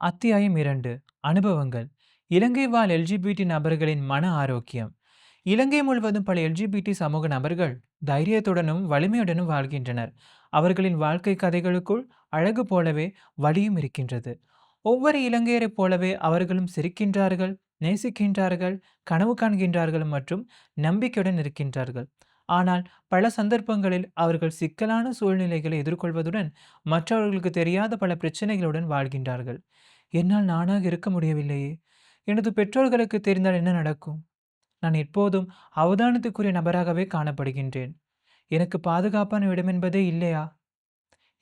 அத்தியாயம் 2. அனுபவங்கள். இலங்கை வாழ் எல்ஜிபிடி நபர்களின் மன ஆரோக்கியம். இலங்கை முழுவதும் பல எல்ஜிபிடி சமூக நபர்கள் தைரியத்துடனும் வலிமையுடனும் வாழ்கின்றனர். அவர்களின் வாழ்க்கை கதைகளுக்குள் அழகு போலவே வலியும் இருக்கின்றது. ஒவ்வொரு இலங்கையரைப் போலவே அவர்களும் சிரிக்கின்றார்கள், நேசிக்கின்றார்கள், கனவு காண்கின்றார்கள் மற்றும் நம்பிக்கையுடன் இருக்கின்றார்கள். ஆனால் பல சந்தர்ப்பங்களில் அவர்கள் சிக்கலான சூழ்நிலைகளை எதிர்கொள்வதுடன் மற்றவர்களுக்கு தெரியாத பல பிரச்சனைகளுடன் வாழ்கின்றார்கள். என்னால் நானாக இருக்க முடியவில்லையே! எனது பெற்றோர்களுக்கு தெரிந்தால் என்ன நடக்கும்? நான் எப்போதும் அவதானத்துக்குரிய நபராகவே காணப்படுகின்றேன். எனக்கு பாதுகாப்பான இடமென்பதே இல்லையா?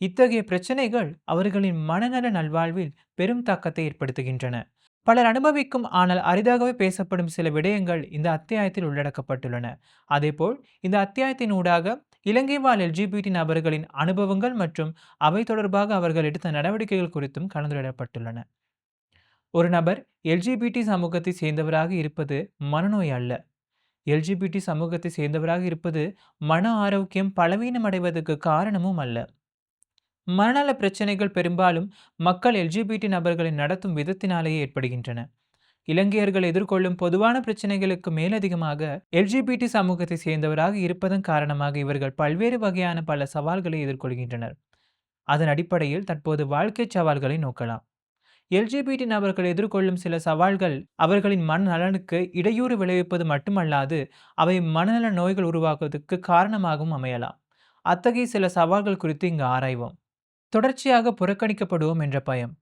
இத்தகைய பிரச்சனைகள் அவர்களின் மனநல நல்வாழ்வில் பெரும் தாக்கத்தை ஏற்படுத்துகின்றன. பலர் அனுபவிக்கும் ஆனால் அரிதாகவே பேசப்படும் சில விடயங்கள் இந்த அத்தியாயத்தில் உள்ளடக்கப்பட்டுள்ளன. அதேபோல் இந்த அத்தியாயத்தின் ஊடாக இலங்கை வாழ் எல்ஜிபிடி நபர்களின் அனுபவங்கள் மற்றும் அவை தொடர்பாக அவர்கள் எடுத்த நடவடிக்கைகள் குறித்தும் கலந்துரையாடப்பட்டுள்ளன. ஒரு நபர் எல்ஜிபிடி சமூகத்தை சேர்ந்தவராக இருப்பது மனநோய் அல்ல. எல்ஜிபிடி சமூகத்தை சேர்ந்தவராக இருப்பது மன ஆரோக்கியம் பலவீனமடைவதற்கு காரணமும் அல்ல. மனநல பிரச்சனைகள் பெரும்பாலும் மக்கள் எல்ஜிபிடி நபர்களை நடத்தும் விதத்தினாலேயே ஏற்படுகின்றன. இலங்கையர்கள் எதிர்கொள்ளும் பொதுவான பிரச்சனைகளுக்கு மேலதிகமாக எல்ஜிபிடி சமூகத்தை சேர்ந்தவராக இருப்பதன் காரணமாக இவர்கள் பல்வேறு வகையான பல சவால்களை எதிர்கொள்கின்றனர். அதன் அடிப்படையில் தற்போது வாழ்க்கை சவால்களை நோக்கலாம். எல்ஜிபிடி நபர்கள் எதிர்கொள்ளும் சில சவால்கள் அவர்களின் மனநலனுக்கு இடையூறு விளைவிப்பது மட்டுமல்லாது அவை மனநல நோய்கள் உருவாக்குவதற்கு காரணமாகவும் அமையலாம். அத்தகைய சில சவால்கள் குறித்து இங்கு ஆராய்வோம். தொடர்ச்சியாக புறக்கணிக்கப்படுவோம் என்ற பயம்.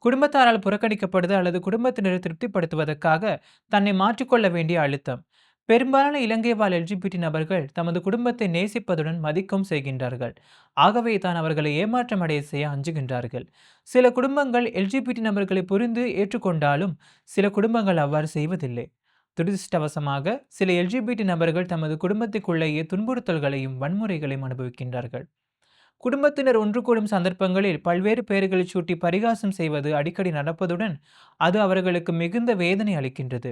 குடும்பத்தாரால் புறக்கணிக்கப்படுதல் அல்லது குடும்பத்தினரை திருப்திப்படுத்துவதற்காக தன்னை மாற்றிக்கொள்ள வேண்டிய அழுத்தம். பெரும்பாலான இலங்கை வாழ் எல்ஜிபிடி நபர்கள் தமது குடும்பத்தை நேசிப்பதுடன் மதிக்கவும் செய்கின்றார்கள். ஆகவே தான் அவர்களை ஏமாற்றம் அடைய செய்ய அஞ்சுகின்றார்கள். சில குடும்பங்கள் எல்ஜிபிடி நபர்களை புரிந்து ஏற்றுக்கொண்டாலும் சில குடும்பங்கள் அவ்வாறு செய்வதில்லை. துரதிர்ஷ்டவசமாக சில எல்ஜிபிடி நபர்கள் தமது குடும்பத்துக்குள்ளேயே துன்புறுத்தல்களையும் வன்முறைகளையும் அனுபவிக்கின்றார்கள். குடும்பத்தினர் ஒன்று கூடும் சந்தர்ப்பங்களில் பல்வேறு பெயர்களை சூட்டி பரிகாசம் செய்வது அடிக்கடி நடப்பதுடன் அது அவர்களுக்கு மிகுந்த வேதனை அளிக்கின்றது.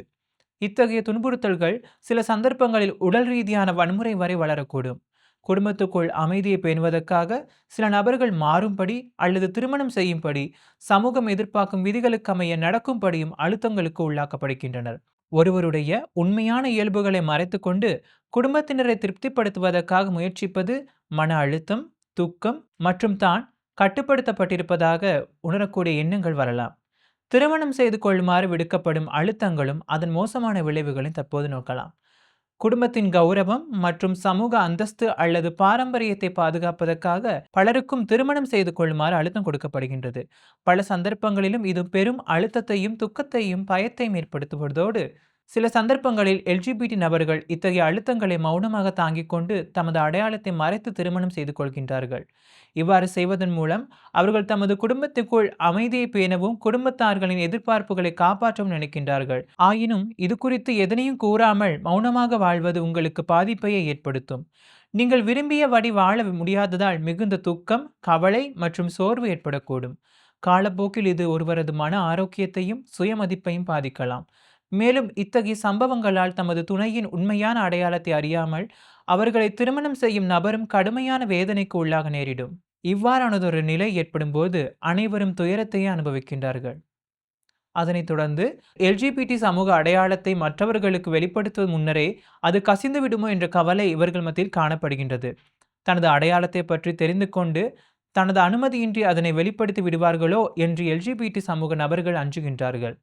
இத்தகைய துன்புறுத்தல்கள் சில சந்தர்ப்பங்களில் உடல் ரீதியான வன்முறை வரை வளரக்கூடும். குடும்பத்துக்குள் அமைதியை பேணுவதற்காக சில நபர்கள் மாறும்படி அல்லது திருமணம் செய்யும்படி சமூகம் எதிர்பார்க்கும் விதிகளுக்கு அமைய நடக்கும்படியும் அழுத்தங்களுக்கு உள்ளாக்கப்படுகின்றனர். ஒருவருடைய உண்மையான இயல்புகளை மறைத்துக்கொண்டு குடும்பத்தினரை திருப்திப்படுத்துவதற்காக முயற்சிப்பது மன அழுத்தம், துக்கம் மற்றும் தான் கட்டுப்படுத்தப்பட்டிருப்பதாக உணரக்கூடிய எண்ணங்கள் வரலாம். திருமணம் செய்து கொள்ளுமாறு விடுக்கப்படும் அழுத்தங்களும் அதன் மோசமான விளைவுகளையும் தற்போது நோக்கலாம். குடும்பத்தின் கௌரவம் மற்றும் சமூக அந்தஸ்து அல்லது பாரம்பரியத்தை பாதுகாப்பதற்காக பலருக்கும் திருமணம் செய்து கொள்ளுமாறு அழுத்தம் கொடுக்கப்படுகின்றது. பல சந்தர்ப்பங்களிலும் இது பெரும் அழுத்தத்தையும் துக்கத்தையும் பயத்தையும் ஏற்படுத்துவதோடு சில சந்தர்ப்பங்களில் எல்ஜிபிடி நபர்கள் இத்தகைய அழுத்தங்களை மௌனமாக தாங்கிக் கொண்டு தமது அடையாளத்தை மறைத்து திருமணம் செய்து கொள்கின்றார்கள். இவ்வாறு செய்வதன் மூலம் அவர்கள் தமது குடும்பத்துக்குள் அமைதியை பேணவும் குடும்பத்தார்களின் எதிர்பார்ப்புகளை காப்பாற்றவும் நினைக்கின்றார்கள். ஆயினும் இது குறித்து எதனையும் கூறாமல் மௌனமாக வாழ்வது உங்களுக்கு பாதிப்பையே ஏற்படுத்தும். நீங்கள் விரும்பிய வழி வாழ முடியாததால் மிகுந்த துக்கம், கவலை மற்றும் சோர்வு ஏற்படக்கூடும். காலப்போக்கில் இது ஒருவரது மன ஆரோக்கியத்தையும் சுயமதிப்பையும் பாதிக்கலாம். மேலும் இத்தகைய சம்பவங்களால் தமது துணையின் உண்மையான அடையாளத்தை அறியாமல் அவர்களை திருமணம் செய்யும் நபரும் கடுமையான வேதனைக்கு உள்ளாக நேரிடும். இவ்வாறானதொரு நிலை ஏற்படும் போது அனைவரும் துயரத்தையே அனுபவிக்கின்றார்கள். அதனைத் தொடர்ந்து எல்ஜிபிடி சமூக அடையாளத்தை மற்றவர்களுக்கு வெளிப்படுத்துவது முன்னரே அது கசிந்து விடுமோ என்ற கவலை இவர்கள் மத்தியில் காணப்படுகின்றது. தனது அடையாளத்தை பற்றி தெரிந்து கொண்டு தனது அனுமதியின்றி அதனை வெளிப்படுத்தி விடுவார்களோ என்று எல்ஜிபிடி சமூக நபர்கள் அஞ்சுகின்றார்கள்.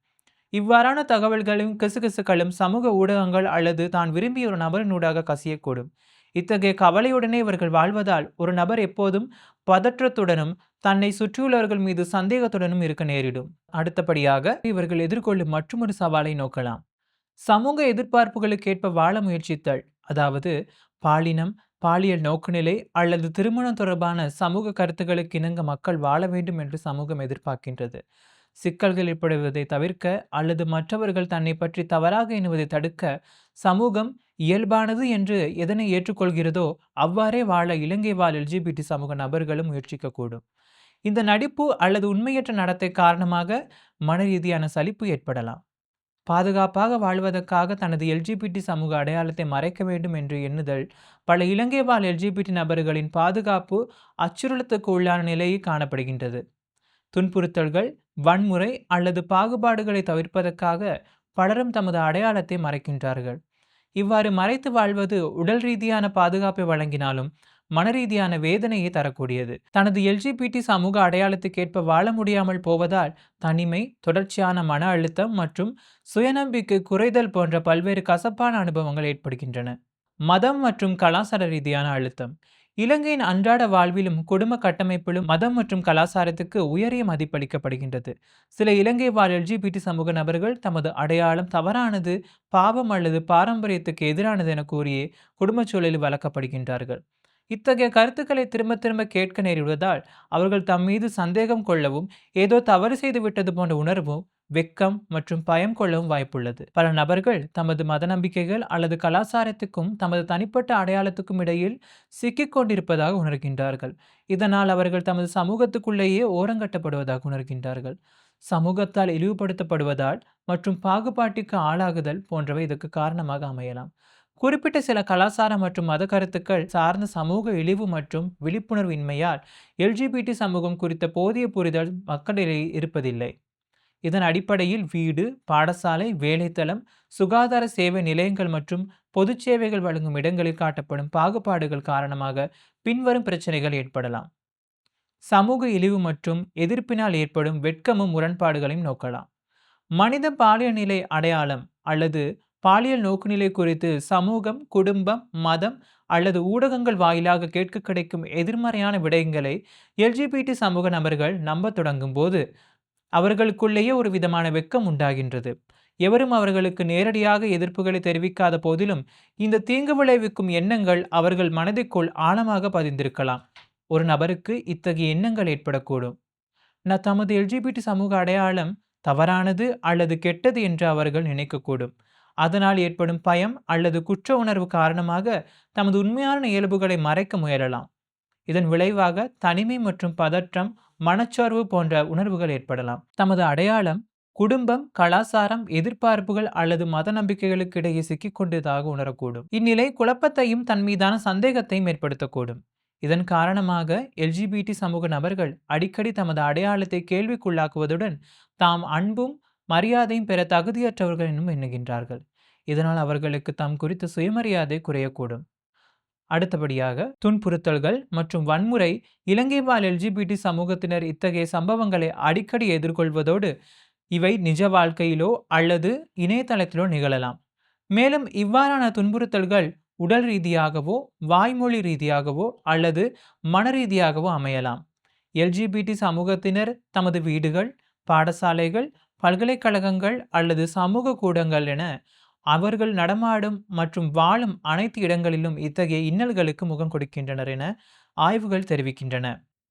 இவ்வாறான தகவல்களும் கிசுகிசுக்களும் சமூக ஊடகங்கள் அல்லது தான் விரும்பிய ஒரு நபரினூடாக கசியக்கூடும். இத்தகைய கவலையுடனே இவர்கள் வாழ்வதால் ஒரு நபர் எப்போதும் பதற்றத்துடனும் தன்னை சுற்றியுள்ளவர்கள் மீது சந்தேகத்துடனும் இருக்க நேரிடும். அடுத்தபடியாக இவர்கள் எதிர்கொள்ளும் மற்றொரு சவாலை நோக்கலாம். சமூக எதிர்பார்ப்புகளுக்கேற்ப வாழ முயற்சித்தல், அதாவது பாலினம், பாலியல் நோக்குநிலை அல்லது திருமணம் தொடர்பான சமூக கருத்துக்களுக்கு இணங்க மக்கள் வாழ வேண்டும் என்று சமூகம் எதிர்பார்க்கின்றது. சிக்கல்கள் ஏற்படுவதை தவிர்க்க அல்லது மற்றவர்கள் தன்னை பற்றி தவறாக எண்ணுவதை தடுக்க சமூகம் இயல்பானது என்று எதனை ஏற்றுக்கொள்கிறதோ அவ்வாறே வாழ இலங்கை வாழ் எல்ஜிபிடி சமூக நபர்களும் முயற்சிக்கக்கூடும். இந்த நடிப்பு அல்லது உண்மையற்ற நடத்தை காரணமாக மன ரீதியான சலிப்பு ஏற்படலாம். பாதுகாப்பாக வாழ்வதற்காக தனது எல்ஜிபிடி சமூக அடையாளத்தை மறைக்க வேண்டும் என்று எண்ணுதல் பல இலங்கை வாழ் எல்ஜிபிடி நபர்களின் பாதுகாப்பு அச்சுறுத்தலுக்கு உள்ளான நிலையை காணப்படுகின்றது. துன்புறுத்தல்கள், வன்முறை அல்லது பாகுபாடுகளை தவிர்ப்பதற்காக பலரும் தமது அடையாளத்தை மறைக்கின்றார்கள். இவ்வாறு மறைத்து வாழ்வது உடல் ரீதியான பாதுகாப்பை வழங்கினாலும் மனரீதியான வேதனையை தரக்கூடியது. தனது எல்ஜிபிடி சமூக அடையாளத்துக்கேற்ப வாழ முடியாமல் போவதால் தனிமை, தொடர்ச்சியான மன அழுத்தம் மற்றும் சுயநம்பிக்கை குறைதல் போன்ற பல்வேறு கசப்பான அனுபவங்கள் ஏற்படுகின்றன. மதம் மற்றும் கலாச்சார ரீதியான அழுத்தம். இலங்கையின் அன்றாட வாழ்விலும் குடும்ப கட்டமைப்பிலும் மதம் மற்றும் கலாச்சாரத்துக்கு உயரிய மதிப்பளிக்கப்படுகின்றது. சில இலங்கை வாழ் எல்ஜிபிடி சமூக நபர்கள் தமது அடையாளம் தவறானது, பாவம் அல்லது பாரம்பரியத்துக்கு எதிரானது என கூறியே குடும்பச் சூழலில் வளர்க்கப்படுகின்றார்கள். இத்தகைய கருத்துக்களை திரும்ப திரும்ப கேட்க நேரிடுவதால் அவர்கள் தம் மீது சந்தேகம் கொள்ளவும், ஏதோ தவறு செய்து விட்டது போன்ற உணர்வும், வெட்கம் மற்றும் பயம் கொள்ளவும் வாய்ப்புள்ளது. பல நபர்கள் தமது மத நம்பிக்கைகள் அல்லது கலாச்சாரத்துக்கும் தமது தனிப்பட்ட அடையாளத்துக்கும் இடையில் சிக்கிக் கொண்டிருப்பதாக உணர்கின்றார்கள். இதனால் அவர்கள் தமது சமூகத்துக்குள்ளேயே ஓரங்கட்டப்படுவதாக உணர்கின்றார்கள். சமூகத்தால் இழிவுபடுத்தப்படுவதால் மற்றும் பாகுபாட்டிற்கு ஆளாகுதல் போன்றவை இதற்கு காரணமாக அமையலாம். குறிப்பிட்ட சில கலாச்சார மற்றும் மத கருத்துக்கள் சார்ந்த சமூக இழிவு மற்றும் விழிப்புணர்வு இன்மையால் எல்ஜிபிடி சமூகம் குறித்த போதிய புரிதல் மக்களிடையே இருப்பதில்லை. இதன் அடிப்படையில் வீடு, பாடசாலை, வேலைத்தளம், சுகாதார சேவை நிலையங்கள் மற்றும் பொது சேவைகள் வழங்கும் இடங்களில் காட்டப்படும் பாகுபாடுகள் காரணமாக பின்வரும் பிரச்சனைகள் ஏற்படலாம். சமூக இழிவு மற்றும் எதிர்ப்பினால் ஏற்படும் வெட்கமும் முரண்பாடுகளையும் நோக்கலாம். மனித பாலியல் நிலை அடையாளம் அல்லது பாலியல் நோக்குநிலை குறித்து சமூகம், குடும்பம், மதம் அல்லது ஊடகங்கள் வாயிலாக கேட்க கிடைக்கும் எதிர்மறையான விடயங்களை எல்ஜிபிடி சமூக நபர்கள் நம்ப தொடங்கும் போது அவர்களுக்குள்ளேயே ஒரு விதமான வெட்கம் உண்டாகின்றது. எவரும் அவர்களுக்கு நேரடியாக எதிர்ப்புகளை தெரிவிக்காத போதிலும் இந்த தீங்கு விளைவிக்கும் எண்ணங்கள் அவர்கள் மனதிற்குள் ஆழமாக பதிந்திருக்கலாம். ஒரு நபருக்கு இத்தகைய எண்ணங்கள் ஏற்படக்கூடும். தமது எல்ஜிபிடி சமூக அடையாளம் தவறானது அல்லது கெட்டது என்று அவர்கள் நினைக்கக்கூடும். அதனால் ஏற்படும் பயம் அல்லது குற்ற உணர்வு காரணமாக தமது உண்மையான இயல்புகளை மறைக்க முயலலாம். இதன் விளைவாக தனிமை மற்றும் பதற்றம், மனச்சோர்வு போன்ற உணர்வுகள் ஏற்படலாம். தமது அடையாளம் குடும்பம், கலாச்சாரம், எதிர்பார்ப்புகள் அல்லது மத நம்பிக்கைகளுக்கு இடையே சிக்கிக்கொண்டதாக உணரக்கூடும். இந்நிலை குழப்பத்தையும் தன் மீதான சந்தேகத்தையும் ஏற்படுத்தக்கூடும். இதன் காரணமாக எல்ஜிபிடி சமூக நபர்கள் அடிக்கடி தமது அடையாளத்தை கேள்விக்குள்ளாக்குவதுடன் தாம் அன்பும் மரியாதையும் பெற தகுதியற்றவர்கள் என்னும் எண்ணுகின்றார்கள். இதனால் அவர்களுக்கு தாம் குறித்த சுயமரியாதை குறையக்கூடும். அடுத்தபடியாக துன்புறுத்தல்கள் மற்றும் வன்முறை. இலங்கை வாழ் எல்ஜிபிடி சமூகத்தினர் இத்தகைய சம்பவங்களை அடிக்கடி எதிர்கொள்வதோடு இவை நிஜ வாழ்க்கையிலோ அல்லது இணையதளத்திலோ நிகழலாம். மேலும் இவ்வாறான துன்புறுத்தல்கள் உடல் ரீதியாகவோ, வாய்மொழி ரீதியாகவோ அல்லது மன ரீதியாகவோ அமையலாம். எல்ஜிபிடி சமூகத்தினர் தமது வீடுகள், பாடசாலைகள், பல்கலைக்கழகங்கள் அல்லது சமூக கூடங்கள் என அவர்கள் நடமாடும் மற்றும் வாழும் அனைத்து இடங்களிலும் இத்தகைய இன்னல்களுக்கு முகம் கொடுக்கின்றனர் என ஆய்வுகள் தெரிவிக்கின்றன.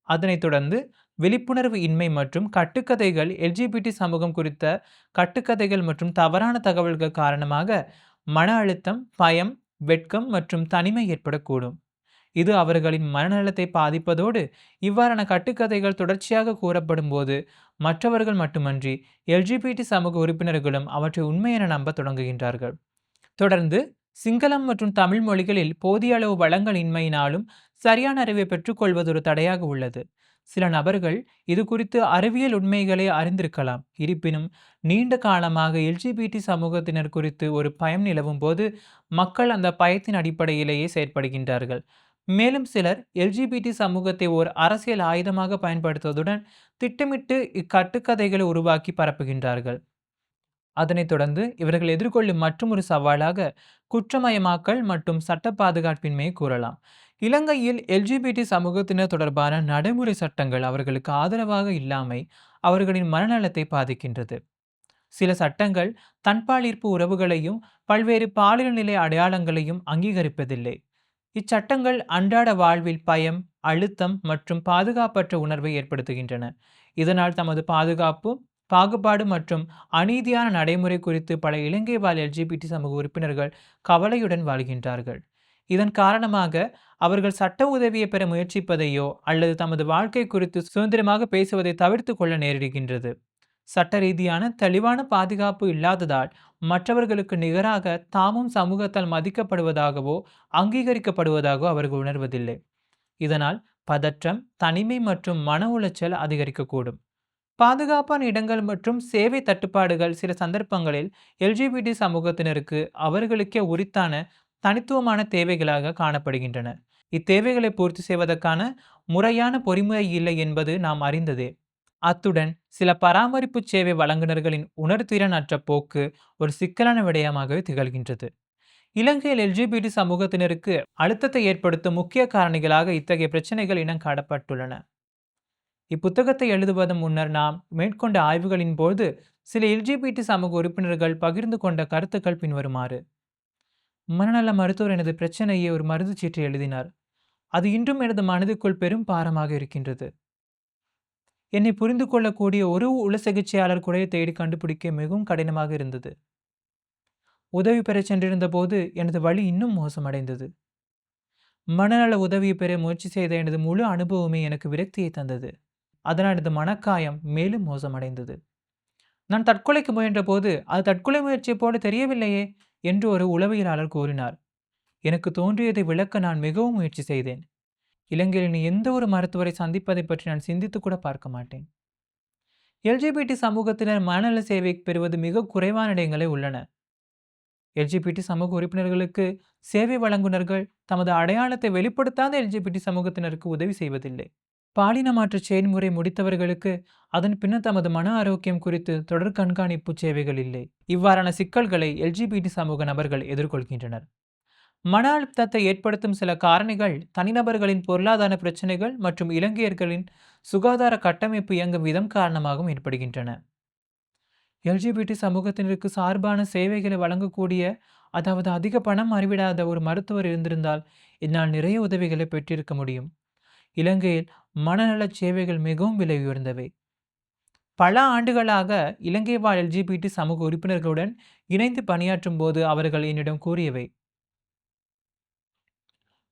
அதனைத் தொடர்ந்து விழிப்புணர்வு இன்மை மற்றும் கட்டுக்கதைகள். எல்ஜிபிடி சமூகம் குறித்த கட்டுக்கதைகள் மற்றும் தவறான தகவல்கள் காரணமாக மன அழுத்தம், பயம், வெட்கம் மற்றும் தனிமை ஏற்படக்கூடும். இது அவர்களின் மனநலத்தை பாதிப்பதோடு இவ்வாறான கட்டுக்கதைகள் தொடர்ச்சியாக கூறப்படும் போது மற்றவர்கள் மட்டுமன்றி எல்ஜிபிடி சமூக உறுப்பினர்களும் அவற்றை உண்மை என நம்ப தொடங்குகின்றார்கள். தொடர்ந்து சிங்களம் மற்றும் தமிழ் மொழிகளில் போதிய அளவு வளங்கள் இன்மையினாலும் சரியான அறிவை பெற்றுக்கொள்வது ஒரு தடையாக உள்ளது. சில நபர்கள் இது குறித்து அறிவியல் உண்மைகளை அறிந்திருக்கலாம். இருப்பினும் நீண்ட காலமாக எல்ஜிபிடி சமூகத்தினர் குறித்து ஒரு பயம் நிலவும் போது மக்கள் அந்த பயத்தின் அடிப்படையிலேயே செயற்படுகின்றார்கள். மேலும் சிலர் எல்ஜிபிடி சமூகத்தை ஓர் அரசியல் ஆயுதமாக பயன்படுத்துவதுடன் திட்டமிட்டு இக்கட்டுக்கதைகளை உருவாக்கி பரப்புகின்றார்கள். அதனைத் தொடர்ந்து இவர்கள் எதிர்கொள்ளும் மற்றொரு சவாலாக குற்றமயமாக்கல் மற்றும் சட்ட பாதுகாப்பின்மையை கூறலாம். இலங்கையில் எல்ஜிபிடி சமூகத்தினர் தொடர்பான நடைமுறை சட்டங்கள் அவர்களுக்கு ஆதரவாக இல்லாமை அவர்களின் மனநலத்தை பாதிக்கின்றது. சில சட்டங்கள் தன்பாலிர்ப்பு உறவுகளையும் பல்வேறு பாலியல் நிலை அடையாளங்களையும் அங்கீகரிப்பதில்லை. இச்சட்டங்கள் அன்றாட வாழ்வில் பயம், அழுத்தம் மற்றும் பாதுகாப்பற்ற உணர்வை ஏற்படுத்துகின்றன. இதனால் தமது பாதுகாப்பு, பாகுபாடு மற்றும் அநீதியான நடைமுறை குறித்து பல இலங்கை வாழ் எல்ஜிபிடி சமூக உறுப்பினர்கள் கவலையுடன் வாழ்கின்றார்கள். இதன் காரணமாக அவர்கள் சட்ட உதவியை பெற முயற்சிப்பதையோ அல்லது தமது வாழ்க்கை குறித்து சுதந்திரமாக பேசுவதை தவிர்த்து கொள்ள நேரிடுகின்றது. சட்ட ரீதியான தெளிவான பாதுகாப்பு இல்லாததால் மற்றவர்களுக்கு நிகராக தாமும் சமூகத்தால் மதிக்கப்படுவதாகவோ அங்கீகரிக்கப்படுவதாகவோ அவர்கள் உணர்வதில்லை. இதனால் பதற்றம், தனிமை மற்றும் மன உளைச்சல் அதிகரிக்கக்கூடும். பாதுகாப்பான இடங்கள் மற்றும் சேவை தட்டுப்பாடுகள் சில சந்தர்ப்பங்களில் எல்ஜிபிடி சமூகத்தினருக்கு அவர்களுக்கே உரித்தான தனித்துவமான தேவைகளாக காணப்படுகின்றன. இத்தேவைகளை பூர்த்தி செய்வதற்கான முறையான பொறிமுறை இல்லை என்பது நாம் அறிந்ததே. அத்துடன் சில பராமரிப்பு சேவை வழங்குநர்களின் உணர்திறன் அற்ற போக்கு ஒரு சிக்கலான விடயமாகவே திகழ்கின்றது. இலங்கையில் எல்ஜிபிடி சமூகத்தினருக்கு அழுத்தத்தை ஏற்படுத்தும் முக்கிய காரணிகளாக இத்தகைய பிரச்சனைகள் இனம் காணப்பட்டுள்ளன. இப்புத்தகத்தை எழுதுவதன் முன்னர் நாம் மேற்கொண்ட ஆய்வுகளின் போது சில எல்ஜிபிடி சமூக உறுப்பினர்கள் பகிர்ந்து கொண்ட கருத்துக்கள் பின்வருமாறு. மனநல மருத்துவர் எனது பிரச்சனையை ஒரு மருந்து சீற்று எழுதினார். அது இன்றும் எனது மனதுக்குள் பெரும் பாரமாக இருக்கின்றது. என்னை புரிந்து கொள்ளக்கூடிய ஒரு உள சிகிச்சையாளர் கூட தேடி கண்டுபிடிக்க மிகவும் கடினமாக இருந்தது. உதவி பெறச் சென்றிருந்த போது எனது வழி இன்னும் மோசமடைந்தது. மனநல உதவியை பெற முயற்சி செய்த எனது முழு அனுபவமே எனக்கு விரக்தியை தந்தது. அதனால் எனது மனக்காயம் மேலும் மோசமடைந்தது. நான் தற்கொலைக்கு முயன்ற போது அது தற்கொலை முயற்சியை போல தெரியவில்லையே என்று ஒரு உளவியலாளர் கூறினார். எனக்கு தோன்றியதை விளக்க நான் மிகவும் முயற்சி செய்தேன். இலங்கையில் எந்த ஒரு மருத்துவரை சந்திப்பதை பற்றி நான் சிந்தித்து கூட பார்க்க மாட்டேன். எல்ஜிபிடி சமூகத்தினர் மனநல சேவை பெறுவது மிக குறைவான இடங்களே உள்ளன. எல்ஜிபிடி சமூக உறுப்பினர்களுக்கு சேவை வழங்குனர்கள் தமது அடையாளத்தை வெளிப்படுத்தாத எல்ஜிபிடி சமூகத்தினருக்கு உதவி செய்வதில்லை. பாலின மாற்ற செயல்முறை முடித்தவர்களுக்கு அதன் பின்னர் தமது மன ஆரோக்கியம் குறித்து தொடர் கண்காணிப்பு சேவைகள் இல்லை. இவ்வாறான சிக்கல்களை எல்ஜிபிடி சமூக நபர்கள் எதிர்கொள்கின்றனர். மன அழுத்தத்தை ஏற்படுத்தும் சில காரணிகள் தனிநபர்களின் பொருளாதார பிரச்சனைகள் மற்றும் இலங்கையர்களின் சுகாதார கட்டமைப்பு இயங்கும் விதம் காரணமாகவும் ஏற்படுகின்றன. எல்ஜிபிடி சமூகத்தினருக்கு சார்பான சேவைகளை வழங்கக்கூடிய, அதாவது அதிக பணம் அறிவிடாத ஒரு மருத்துவர் இருந்திருந்தால் என்னால் நிறைய உதவிகளை பெற்றிருக்க முடியும். இலங்கையில் மனநல சேவைகள் மிகவும் விலை உயர்ந்தவை. பல ஆண்டுகளாக இலங்கை வாழ் எல்ஜிபிடி சமூக உறுப்பினர்களுடன் இணைந்து பணியாற்றும் போது அவர்கள் என்னிடம் கூறியவை.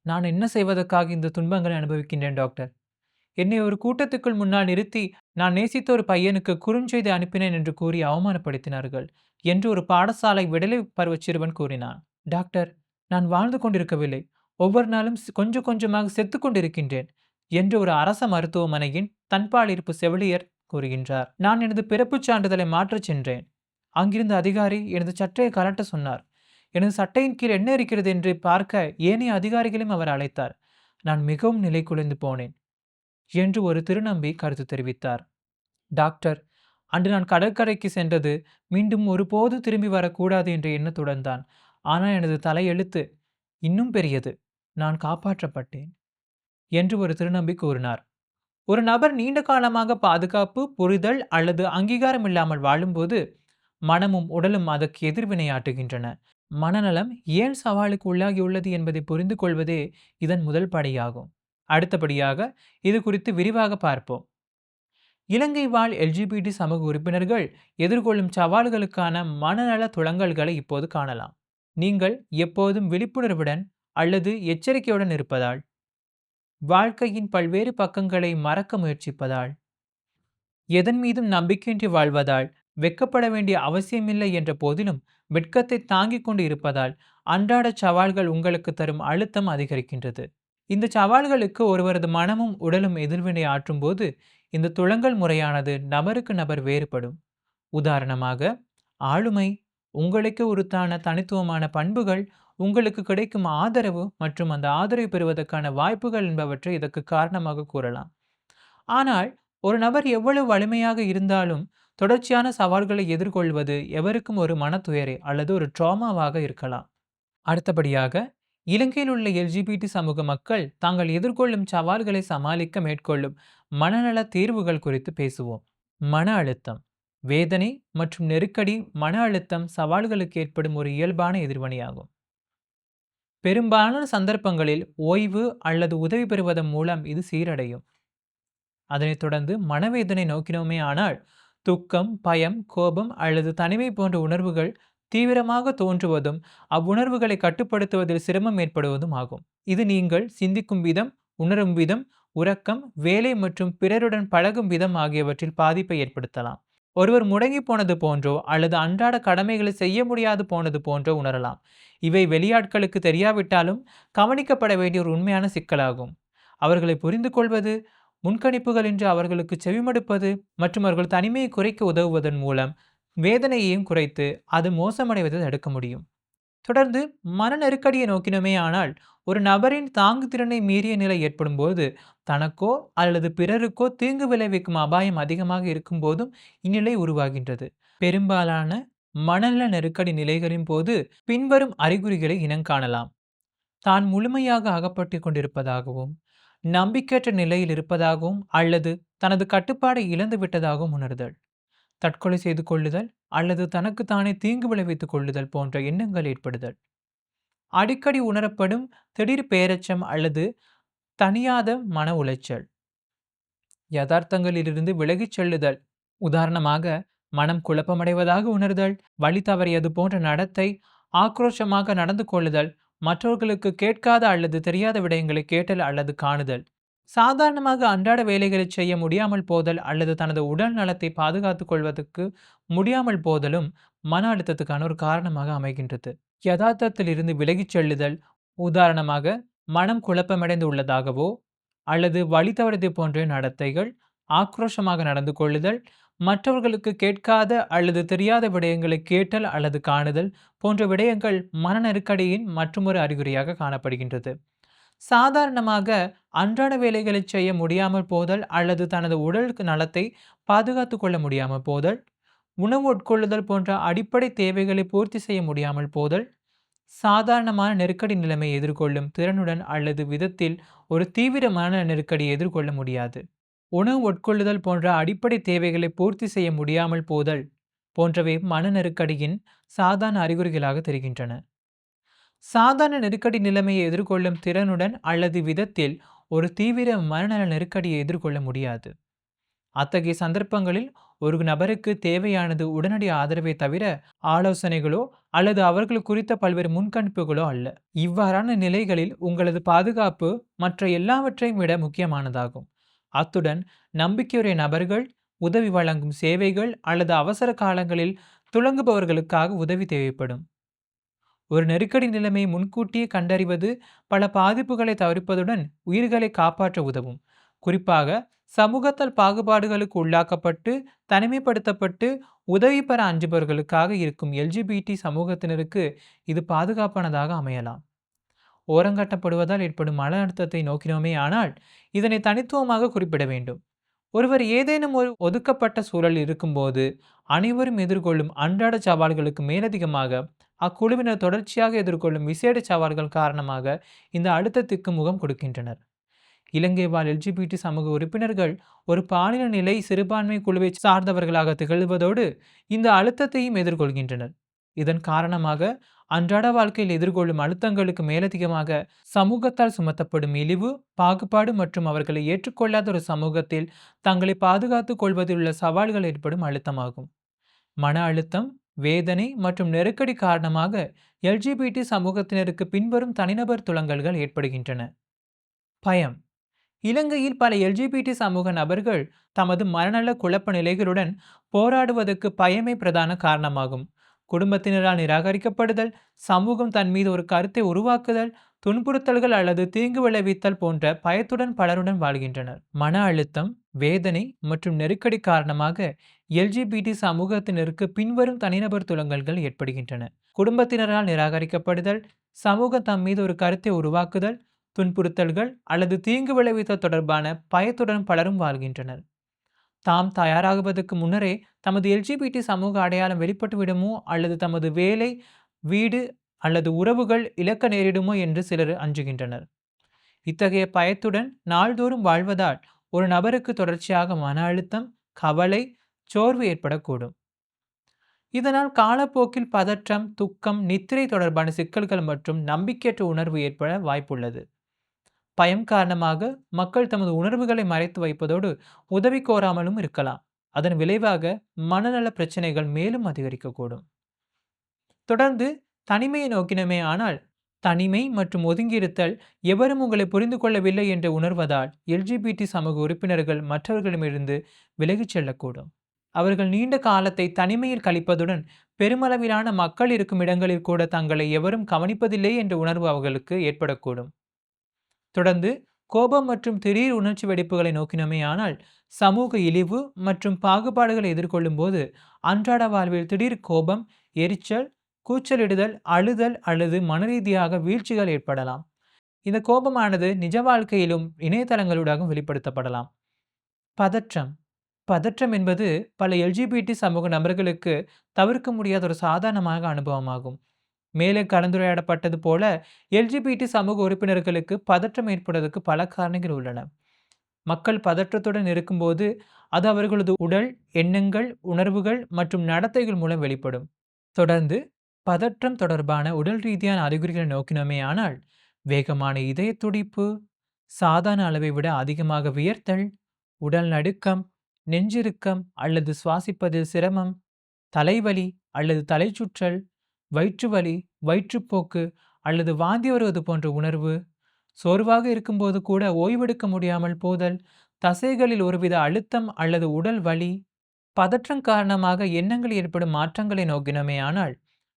நான் என்ன செய்வதற்காக இந்த துன்பங்களை அனுபவிக்கின்றேன் டாக்டர்? என்னை ஒரு கூட்டத்துக்குள் முன்னால் நிறுத்தி நான் நேசித்த ஒரு பையனுக்கு குறுஞ்செய்தி அனுப்பினேன் என்று கூறி அவமானப்படுத்தினார்கள் என்று ஒரு பாடசாலை விடலை பருவ சிறுவன் கூறினான். டாக்டர், நான் வாழ்ந்து கொண்டிருக்கவில்லை, ஒவ்வொரு நாளும் கொஞ்சம் கொஞ்சமாக செத்து கொண்டிருக்கின்றேன் என்று ஒரு அரச மருத்துவமனையின் தன்பாலிருப்பு செவிலியர் கூறுகின்றார். நான் எனது பிறப்புச் சான்றிதழை மாற்றச் சென்றேன். அங்கிருந்த அதிகாரி எனது சட்டையை கலட்ட சொன்னார். எனது சட்டையின் கீழ் என்ன இருக்கிறது என்று பார்க்க ஏனைய அதிகாரிகளையும் அவர் அழைத்தார். நான் மிகவும் நிலை குலைந்து போனேன் என்று ஒரு திருநம்பி கருத்து தெரிவித்தார். டாக்டர், அன்று நான் கடற்கரைக்கு சென்றது மீண்டும் ஒருபோது திரும்பி வரக்கூடாது என்ற எண்ணத்துடன் தான். ஆனால் எனது தலையெழுத்து இன்னும் பெரியது. நான் காப்பாற்றப்பட்டேன் என்று ஒரு திருநம்பி கூறினார். ஒரு நபர் நீண்ட காலமாக பாதுகாப்பு, புரிதல் அல்லது அங்கீகாரம் இல்லாமல் வாழும்போது மனமும் உடலும் அதற்கு எதிர்வினையாற்றுகின்றன. மனநலம் ஏன் சவாலுக்கு உள்ளாகியுள்ளது என்பதை புரிந்து கொள்வதே இதன் முதல் படியாகும். அடுத்தபடியாக இது குறித்து விரிவாக பார்ப்போம். இலங்கை வாழ் எல்ஜிபிடி சமூக உறுப்பினர்கள் எதிர்கொள்ளும் சவால்களுக்கான மனநல துளங்கல்களை இப்போது காணலாம். நீங்கள் எப்போதும் விழிப்புணர்வுடன் அல்லது எச்சரிக்கையுடன் இருப்பதால், வாழ்க்கையின் பல்வேறு பக்கங்களை மறக்க முயற்சிப்பதால், எதன் மீதும் நம்பிக்கையின்றி வாழ்வதால், வெட்கப்பட வேண்டிய அவசியமில்லை என்ற போதிலும் வெட்கத்தை தாங்கிக் கொண்டு இருப்பதால் அன்றாட சவால்கள் உங்களுக்கு தரும் அழுத்தம் அதிகரிக்கின்றது. இந்த சவால்களுக்கு ஒருவரது மனமும் உடலும் எதிர்வினை ஆற்றும் போது இந்த துளங்கல் முறையானது நபருக்கு நபர் வேறுபடும். உதாரணமாக, ஆளுமை, உங்களுக்கு உரித்தான தனித்துவமான பண்புகள், உங்களுக்கு கிடைக்கும் ஆதரவு மற்றும் அந்த ஆதரவை பெறுவதற்கான வாய்ப்புகள் என்பவற்றை இதற்கு காரணமாக கூறலாம். ஆனால் ஒரு நபர் எவ்வளவு வலிமையாக இருந்தாலும் தொடர்ச்சியான சவால்களை எதிர்கொள்வது எவருக்கும் ஒரு மனத்துயரை அல்லது ஒரு ட்ராமாவாக இருக்கலாம். அடுத்தபடியாக, இலங்கையில் உள்ள எல்ஜிபிடி சமூக மக்கள் தாங்கள் எதிர்கொள்ளும் சவால்களை சமாளிக்க மேற்கொள்ளும் மனநல தீர்வுகள் குறித்து பேசுவோம். மன அழுத்தம், வேதனை மற்றும் நெருக்கடி. மன அழுத்தம் சவால்களுக்கு ஏற்படும் ஒரு இயல்பான எதிர்வினையாகும். பெரும்பாலான சந்தர்ப்பங்களில் ஓய்வு அல்லது உதவி பெறுவதன் மூலம் இது சீரடையும். அதனைத் தொடர்ந்து மனவேதனை நோக்கினோமே ஆனால் துக்கம், பயம், கோபம் அல்லது தனிமை போன்ற உணர்வுகள் தீவிரமாக தோன்றுவதும் அவ்வுணர்வுகளை கட்டுப்படுத்துவதில் சிரமம் ஏற்படுவதும் ஆகும். இது நீங்கள் சிந்திக்கும் விதம், உணரும் விதம், உறக்கம், வேலை மற்றும் பிறருடன் பழகும் விதம் ஆகியவற்றில் பாதிப்பை ஏற்படுத்தலாம். ஒருவர் முடங்கி போனது போன்றோ அல்லது அன்றாட கடமைகளை செய்ய முடியாது போனது போன்றோ உணரலாம். இவை வெளியாட்களுக்கு தெரியாவிட்டாலும் கவனிக்கப்பட வேண்டிய ஒரு உண்மையான சிக்கலாகும். அவர்களை புரிந்து கொள்வது, முன்கணிப்புகளின்றி அவர்களுக்கு செவிமடுப்பது மற்றும் அவர்கள் தனிமையை குறைக்க உதவுவதன் மூலம் வேதனையையும் குறைத்து அது மோசமடைவதை தடுக்க முடியும். தொடர்ந்து மன நெருக்கடியை நோக்கினோமே ஆனால், ஒரு நபரின் தாங்கு திறனை மீறிய நிலை ஏற்படும் போது தனக்கோ அல்லது பிறருக்கோ தீங்கு விளைவிக்கும் அபாயம் அதிகமாக இருக்கும் போதும் இந்நிலை உருவாகின்றது. பெரும்பாலான மனநல நெருக்கடி நிலைகளின் போது பின்வரும் அறிகுறிகளை இனங்காணலாம். தான் முழுமையாக அகப்பட்டு கொண்டிருப்பதாகவும், நம்பிக்கையற்ற நிலையில் இருப்பதாகவும் அல்லது தனது கட்டுப்பாடை இழந்து விட்டதாகவும் உணர்தல், தற்கொலை செய்து கொள்ளுதல் அல்லது தனக்கு தானே தீங்கு விளைவித்துக் கொள்ளுதல் போன்ற எண்ணங்கள் ஏற்படுதல், அடிக்கடி உணரப்படும் திடீர் பேரச்சம் அல்லது தணியாத மன உளைச்சல், யதார்த்தங்களிலிருந்து விலகிச் செல்லுதல், உதாரணமாக மனம் குழப்பமடைவதாக உணர்தல், வழி தவறியது போன்ற நடத்தை, ஆக்ரோஷமாக நடந்து கொள்ளுதல், மற்றவர்களுக்கு கேட்காத அல்லது தெரியாத விடயங்களை கேட்டல் அல்லது காணுதல், சாதாரணமாக அன்றாட வேலைகளை செய்ய முடியாமல் போதல் அல்லது தனது உடல் நலத்தை பாதுகாத்துக் கொள்வதற்கு முடியாமல் போதலும் மன அழுத்தத்துக்கான ஒரு காரணமாக அமைகின்றது. யதார்த்தத்தில் இருந்து விலகிச் செல்லுதல், உதாரணமாக மனம் குழப்பமடைந்து உள்ளதாகவோ அல்லது வழி தவறியது போன்ற நடத்தைகள், ஆக்ரோஷமாக நடந்து கொள்ளுதல், மற்றவர்களுக்கு கேட்காத அல்லது தெரியாத விடயங்களை கேட்டல் அல்லது காணுதல் போன்ற விடயங்கள் மன நெருக்கடியின் மற்றொரு அறிகுறியாக காணப்படுகின்றது. சாதாரணமாக அன்றாட வேலைகளை செய்ய முடியாமல் போதல் அல்லது தனது உடல் நலத்தை பாதுகாத்துக் கொள்ள முடியாமல் போதல், உணவு உட்கொள்ளுதல் போன்ற அடிப்படை தேவைகளை பூர்த்தி செய்ய முடியாமல் போதல், சாதாரணமான நெருக்கடி நிலைமையை எதிர்கொள்ளும் திறனுடன் அல்லது விதத்தில் ஒரு தீவிர மன நெருக்கடியை எதிர்கொள்ள முடியாது. உணவு உட்கொள்ளுதல் போன்ற அடிப்படை தேவைகளை பூர்த்தி செய்ய முடியாமல் போதல் போன்றவை மன நெருக்கடியின் சாதாரண அறிகுறிகளாக தெரிகின்றன. சாதாரண நெருக்கடி நிலைமையை எதிர்கொள்ளும் திறனுடன் அல்லது விதத்தில் ஒரு தீவிர மனநல நெருக்கடியை எதிர்கொள்ள முடியாது. அத்தகைய சந்தர்ப்பங்களில் ஒரு நபருக்கு தேவையானது உடனடி ஆதரவை தவிர ஆலோசனைகளோ அல்லது அவர்கள் குறித்த பல்வேறு முன்கணிப்புகளோ அல்ல. இவ்வாறான நிலைகளில் உங்களது பாதுகாப்பு மற்ற எல்லாவற்றையும் விட முக்கியமானதாகும். அத்துடன் நம்பிக்கையுடைய நபர்கள், உதவி வழங்கும் சேவைகள் அல்லது அவசர காலங்களில் துலங்குபவர்களுக்காக உதவி தேவைப்படும். ஒரு நெருக்கடி நிலைமையை முன்கூட்டியே கண்டறிவது பல பாதிப்புகளை தவிர்ப்பதுடன் உயிர்களை காப்பாற்ற உதவும். குறிப்பாக சமூகத்தால் பாகுபாடுகளுக்கு உள்ளாக்கப்பட்டு தனிமைப்படுத்தப்பட்டு உதவி பெற அஞ்சுபவர்களுக்காக இருக்கும் எல்ஜிபிடி சமூகத்தினருக்கு இது பாதுகாப்பானதாக அமையலாம். ஓரங்கட்டப்படுவதால் ஏற்படும் மன அழுத்தத்தை நோக்கினோமே ஆனால் இதனை தனித்துவமாக குறிப்பிட வேண்டும். ஒருவர் ஏதேனும் ஒரு ஒதுக்கப்பட்ட சூழல் இருக்கும்போது அனைவரும் எதிர்கொள்ளும் அன்றாட சவால்களுக்கு மேலதிகமாக அக்குழுவினர் தொடர்ச்சியாக எதிர்கொள்ளும் விசேட சவால்கள் காரணமாக இந்த அழுத்தத்திற்கு முகம் கொடுக்கின்றனர். இலங்கை வாழ் எல்ஜிபிடி சமூக உறுப்பினர்கள் ஒரு பாலின நிலை சிறுபான்மை குழுவை சார்ந்தவர்களாக திகழ்வதோடு இந்த அழுத்தத்தையும் எதிர்கொள்கின்றனர். இதன் காரணமாக அன்றாட வாழ்க்கையில் எதிர்கொள்ளும் அழுத்தங்களுக்கு மேலதிகமாக சமூகத்தால் சுமத்தப்படும் இழிவு, பாகுபாடு மற்றும் அவர்களை ஏற்றுக்கொள்ளாத ஒரு சமூகத்தில் தங்களை பாதுகாத்துக் கொள்வதில் உள்ள சவால்கள் ஏற்படும் அழுத்தமாகும். மன அழுத்தம், வேதனை மற்றும் நெருக்கடி காரணமாக எல்ஜிபிடி சமூகத்தினருக்கு பின்வரும் தனிநபர் துலங்கல்கள் ஏற்படுகின்றன. பயம். இலங்கையில் பல எல்ஜிபிடி சமூக நபர்கள் தமது மனநல குழப்ப நிலைகளுடன் போராடுவதற்கு பயமே பிரதான காரணமாகும். குடும்பத்தினரால் நிராகரிக்கப்படுதல், சமூகம் தன் மீது ஒரு கருத்தை உருவாக்குதல், துன்புறுத்தல்கள் அல்லது தீங்கு விளைவித்தல் போன்ற பயத்துடன் பலருடன் வாழ்கின்றனர். மன அழுத்தம், வேதனை மற்றும் நெருக்கடி காரணமாக எல்ஜிபிடி சமூகத்தினருக்கு பின்வரும் தனிநபர் துலங்கல்கள் ஏற்படுகின்றன. குடும்பத்தினரால் நிராகரிக்கப்படுதல், சமூகம் தம் மீது ஒரு கருத்தை உருவாக்குதல், துன்புறுத்தல்கள் அல்லது தீங்கு விளைவித்தல் தொடர்பான பயத்துடன் பலரும் வாழ்கின்றனர். தாம் தயாராகுவதற்கு முன்னரே தமது எல்ஜிபிடி சமூக அடையாளம் வெளிப்பட்டுவிடுமோ அல்லது தமது வேலை, வீடு அல்லது உறவுகள் இழக்க நேரிடுமோ என்று சிலர் அஞ்சுகின்றனர். இத்தகைய பயத்துடன் நாள்தோறும் வாழ்வதால் ஒரு நபருக்கு தொடர்ச்சியாக மன அழுத்தம், கவலை, சோர்வு ஏற்படக்கூடும். இதனால் காலப்போக்கில் பதற்றம், துக்கம், நித்திரை தொடர்பான சிக்கல்கள் மற்றும் நம்பிக்கையற்ற உணர்வு ஏற்பட வாய்ப்புள்ளது. பயம் காரணமாக மக்கள் தமது உணர்வுகளை மறைத்து வைப்பதோடு உதவி கோராமலும் இருக்கலாம். அதன் விளைவாக மனநல பிரச்சனைகள் மேலும் அதிகரிக்கக்கூடும். தொடர்ந்து தனிமையை நோக்கினமே ஆனால் தனிமை மற்றும் ஒதுங்கியிருத்தல், எவரும் உங்களை புரிந்து கொள்ளவில்லை என்று உணர்வதால் எல்ஜிபிடி சமூக உறுப்பினர்கள் மற்றவர்களிடமிருந்து விலகிச் செல்லக்கூடும். அவர்கள் நீண்ட காலத்தை தனிமையில் கழிப்பதுடன் பெருமளவிலான மக்கள் இருக்கும் இடங்களில் கூட தங்களை எவரும் கவனிப்பதில்லை என்ற உணர்வு அவர்களுக்கு ஏற்படக்கூடும். தொடர்ந்து கோபம் மற்றும் திடீர் உணர்ச்சி வெடிப்புகளை நோக்கினோமேயானால், சமூக இழிவு மற்றும் பாகுபாடுகளை எதிர்கொள்ளும் போது அன்றாட வாழ்வில் திடீர் கோபம், எரிச்சல், கூச்சலிடுதல், அழுதல் அல்லது மனரீதியாக வீழ்ச்சிகள் ஏற்படலாம். இந்த கோபமானது நிஜ வாழ்க்கையிலும் இணையதளங்களூடாகவும் வெளிப்படுத்தப்படலாம். பதற்றம். பதற்றம் என்பது பல எல்ஜிபிடி சமூக நபர்களுக்கு தவிர்க்க முடியாத ஒரு சாதாரணமாக அனுபவமாகும். மேலே கலந்துரையாடப்பட்டது போல, எல்ஜிபிடி சமூக உறுப்பினர்களுக்கு பதற்றம் ஏற்படுவதற்கு பல காரணங்கள் உள்ளன. மக்கள் பதற்றத்துடன் இருக்கும்போது அது அவர்களது உடல், எண்ணங்கள், உணர்வுகள் மற்றும் நடத்தைகள் மூலம் வெளிப்படும். தொடர்ந்து பதற்றம் தொடர்பான உடல் ரீதியான அறிகுறிகளை நோக்கினோமேயானால், வேகமான இதய துடிப்பு, சாதாரண அளவை விட அதிகமாக வியர்த்தல், உடல் நடுக்கம், நெஞ்சிருக்கம் அல்லது சுவாசிப்பதில் சிரமம், தலைவலி அல்லது தலைச்சுற்றல், வயிற்றுவலி, வயிற்றுப்போக்கு அல்லது வாந்தி வருவது போன்ற உணர்வு, சோர்வாக இருக்கும்போது கூட ஓய்வெடுக்க முடியாமல் போதல், தசைகளில் ஒருவித அழுத்தம் அல்லது உடல் வலி. பதற்றம் காரணமாக எண்ணங்கள் ஏற்படும் மாற்றங்களை நோக்கினோமேயானால்,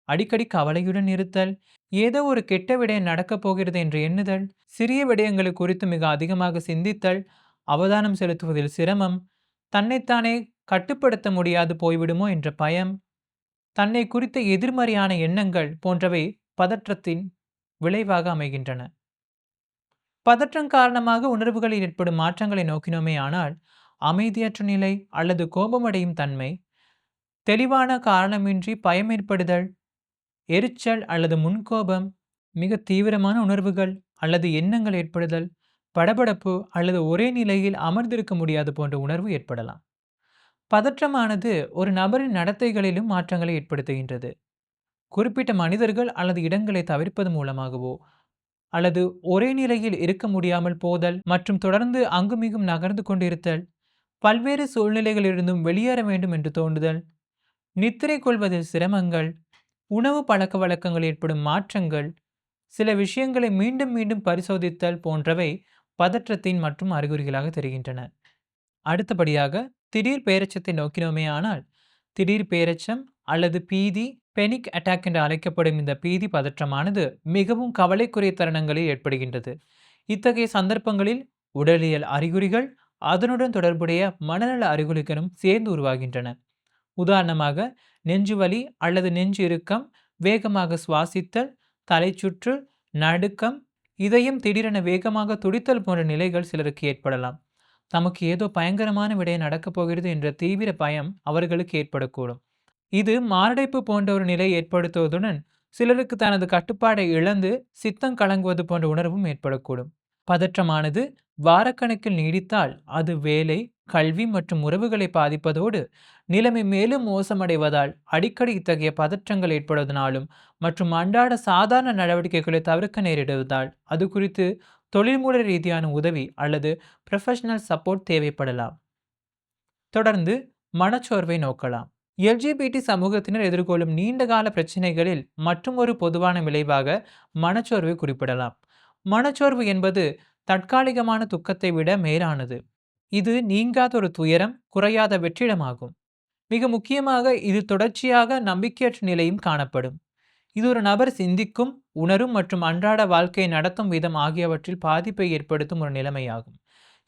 அடிக்கடி கவலையுடன் இருத்தல், ஏதோ ஒரு கெட்ட விடயம் நடக்கப் போகிறது என்று எண்ணுதல், சிறிய விடயங்கள் குறித்து மிக அதிகமாக சிந்தித்தல், அவதானம் செலுத்துவதில் சிரமம், தன்னைத்தானே கட்டுப்படுத்த முடியாது போய்விடுமோ என்ற பயம், தன்னை குறித்த எதிர்மறையான எண்ணங்கள் போன்றவை பதற்றத்தின் விளைவாக அமைகின்றன. பதற்றம் காரணமாக உணர்வுகளில் ஏற்படும் மாற்றங்களை நோக்கினோமேயானால், அமைதியற்ற நிலை அல்லது கோபமடையும் தன்மை, தெளிவான காரணமின்றி பயம் ஏற்படுதல், எரிச்சல் அல்லது முன்கோபம், மிக தீவிரமான உணர்வுகள் அல்லது எண்ணங்கள் ஏற்படுதல், படபடப்பு அல்லது ஒரே நிலையில் அமர்ந்திருக்க முடியாது போன்ற உணர்வு ஏற்படலாம். பதற்றமானது ஒரு நபரின் நடத்தைகளிலும் மாற்றங்களை ஏற்படுத்துகின்றது. குறிப்பிட்ட மனிதர்கள் அல்லது இடங்களை தவிர்ப்பது மூலமாகவோ அல்லது ஒரே நிலையில் இருக்க முடியாமல் போதல் மற்றும் தொடர்ந்து அங்குமிகும் நகர்ந்து கொண்டிருத்தல், பல்வேறு சூழ்நிலைகளிலிருந்தும் வெளியேற வேண்டும் என்று தோன்றுதல், நித்திரை கொள்வதில் சிரமங்கள், உணவு பழக்க வழக்கங்கள் ஏற்படும் மாற்றங்கள், சில விஷயங்களை மீண்டும் மீண்டும் பரிசோதித்தல் போன்றவை பதற்றத்தின் மற்றும் அறிகுறிகளாக தெரிகின்றன. அடுத்தபடியாக திடீர் பேரச்சத்தை நோக்கினோமேயானால், திடீர் பேரச்சம் அல்லது பீதி, பெனிக் அட்டாக் என்று அழைக்கப்படும் இந்த பீதி பதற்றமானது மிகவும் கவலைக்குரிய தருணங்களில் ஏற்படுகின்றது. இத்தகைய சந்தர்ப்பங்களில் உடலியல் அறிகுறிகள் அதனுடன் தொடர்புடைய மனநல அறிகுறிகளும் சேர்ந்து உருவாகின்றன. உதாரணமாக நெஞ்சுவலி அல்லது நெஞ்சு இறுக்கம், வேகமாக சுவாசித்தல், தலைச்சுற்று, நடுக்கம், இதயம் திடீரென வேகமாக துடித்தல் போன்ற நிலைகள் சிலருக்கு ஏற்படலாம். தமக்கு ஏதோ பயங்கரமான விடயம் நடக்கப் போகிறது என்ற தீவிர பயம் அவர்களுக்கு ஏற்படக்கூடும். இது மாரடைப்பு போன்ற ஒரு நிலை ஏற்படுத்துவதுடன் சிலருக்கு தனது கட்டுப்பாடை இழந்து சித்தம் கலங்குவது போன்ற உணர்வும் ஏற்படக்கூடும். பதற்றமானது வாரக்கணக்கில் நீடித்தால் அது வேலை, கல்வி மற்றும் உறவுகளை பாதிப்பதோடு நிலைமை மேலும் மோசமடைவதால் அடிக்கடி இத்தகைய பதற்றங்கள் ஏற்படுவதனாலும் மற்றும் அன்றாட சாதாரண நடவடிக்கைகளை தவிர்க்க நேரிடுவதால் அது குறித்து தொழில்முறை ரீதியான உதவி அல்லது ப்ரொஃபஷனல் சப்போர்ட் தேவைப்படலாம். தொடர்ந்து மனச்சோர்வை நோக்கலாம். எல்ஜிபிடி சமூகத்தினர் எதிர்கொள்ளும் நீண்டகால பிரச்சினைகளில் மற்றும் ஒரு பொதுவான விளைவாக மனச்சோர்வை குறிப்பிடலாம். மனச்சோர்வு என்பது தற்காலிகமான துக்கத்தை விட மேலானது. இது நீங்காத ஒரு துயரம், குறையாத வெற்றிடமாகும். மிக முக்கியமாக இது தொடர்ச்சியாக நம்பிக்கையற்ற நிலையும் காணப்படும். இது ஒரு நபர் சிந்திக்கும், உணரும் மற்றும் அன்றாட வாழ்க்கையை நடத்தும் விதம் ஆகியவற்றில் பாதிப்பை ஏற்படுத்தும் ஒரு நிலைமையாகும்.